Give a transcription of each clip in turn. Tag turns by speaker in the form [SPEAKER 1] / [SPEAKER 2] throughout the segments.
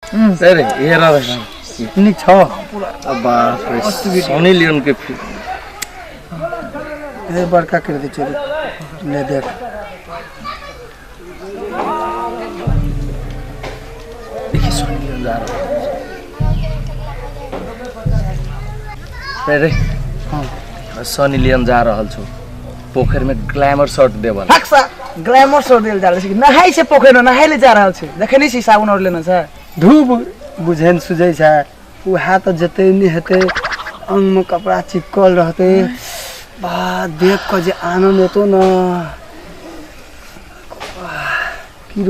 [SPEAKER 1] अरे हेर
[SPEAKER 2] नि छ
[SPEAKER 1] सनी लियोन के
[SPEAKER 2] ए बड़का कर दे चोरी ले देख
[SPEAKER 1] देखि सनी लियोन जा रहा अरे हां सनी लियोन जा रहल छु पोखर में ग्लैमर शॉट देबल
[SPEAKER 2] हक्सा ग्लैमर शॉट देल जा रहल छै नहाई से पोखर में नहाई ले जा रहल छै देखै छी साबुन और लेना छै धूप बुझेन सुझै छै उ हाथ जते नहीं हेते अंग में कपड़ा चिपकल रहते बा देख के जे आनंद हेतो न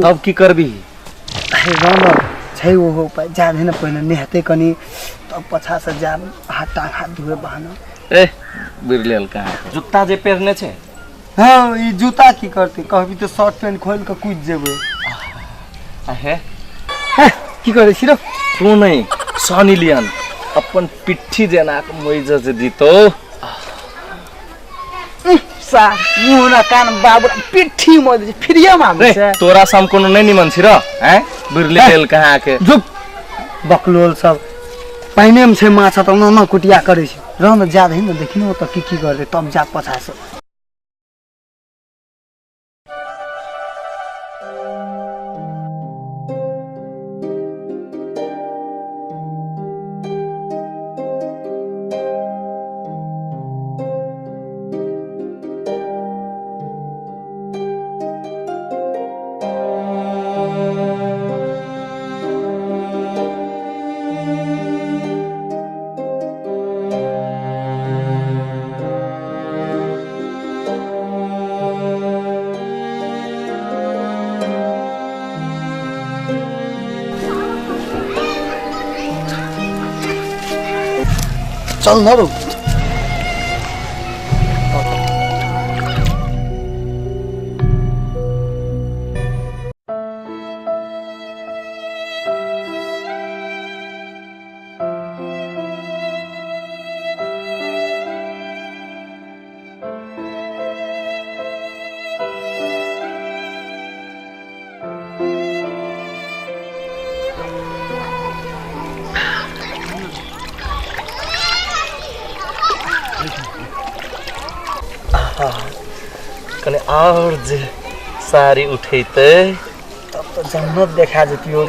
[SPEAKER 1] तब की करबी
[SPEAKER 2] राम छै वो उपाय जा है न पहिले नेहते कनी तब पछा से जा हाथ धोए बहाना
[SPEAKER 1] ए बिरलेल कहाँ जूता जे पहनने छे
[SPEAKER 2] हां ई जूता की करते कहबी तो शर्ट पैंट खोल के कूद जेबे
[SPEAKER 1] आहे
[SPEAKER 2] की करे छिरो
[SPEAKER 1] तू नहीं सनी लियोन अपन पिट्ठी जेना मोइज जे दितो
[SPEAKER 2] सा मुना कान बाबू पिट्ठी मोइज फिरिया मामे से
[SPEAKER 1] तोरा सम कोनो नहीं निमन छिरो हैं बिरलेल कहाँ के
[SPEAKER 2] जुप बकलोल सब पाइने में छै माछा त न कुटिया करे छै रन जा दे न देखिन त की करे तब जा पछा से चल न
[SPEAKER 1] कने और जे सारी उठेते
[SPEAKER 2] तब तो जन्नत देखा जती हो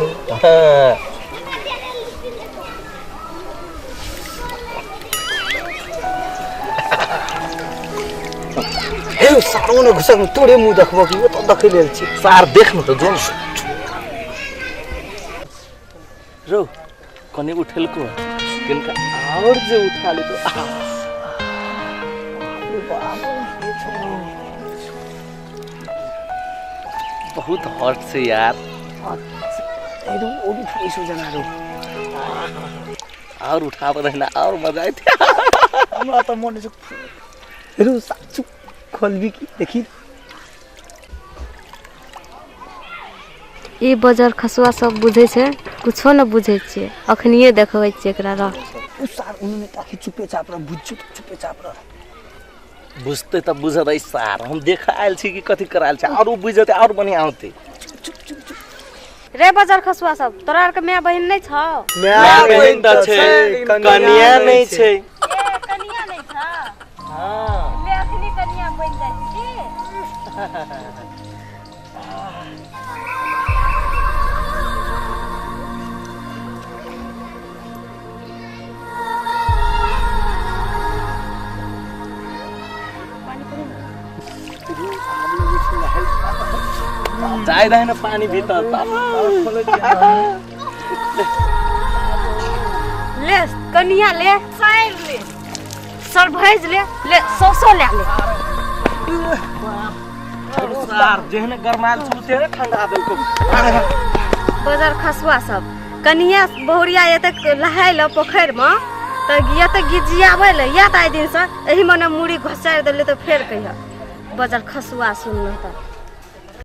[SPEAKER 2] हे सारो न घुसक तोरे मुंह देखबो कि तो देखै लेल छी
[SPEAKER 1] सार देख न तो जोन रो कने उठेल को किनका और जे उठा ले तो बहुत हॉट से यार
[SPEAKER 2] एदो ओडी फैसो जना रो
[SPEAKER 1] और उठा रहना और मजा आते
[SPEAKER 2] हमरा त मन से एरो साचु खोलबी की देखी
[SPEAKER 3] ई बाजार खसुआ सब बुझे छै कुछो न बुझे छै अखनिए देखबै छै एकरा रह
[SPEAKER 2] उ सार उन्होंने ताकि चुपे चाप रह बुझछु चुपे चाप रह
[SPEAKER 1] बुझते तब बुझत सार हम देखा आयल छी कि कथि करायल छ और बुझते और बढ़िया होते
[SPEAKER 3] रे बाजार खसुआ सब तोरा आर के माय बहिन नै छ
[SPEAKER 1] माय बहिन त छै कन्या नै छै
[SPEAKER 3] ए कन्या नै छ हां मैं अखनी कन्या बन जाइ छी
[SPEAKER 1] जाए न पानी भीतर
[SPEAKER 3] ले कन्या ले साइर ले सर भेज ले ले सोसो ले
[SPEAKER 1] सार जेहने गरमाल छु तेरे ठंडा देल को
[SPEAKER 3] बाजार खसुआ सब कन्या बहुरिया एते लहाय ल पोखर में त गिया त गिजियाबै ले या त आइ दिन से एही मने मुड़ी घोसार देले त फेर कहिया बाजार खसुआ सुन त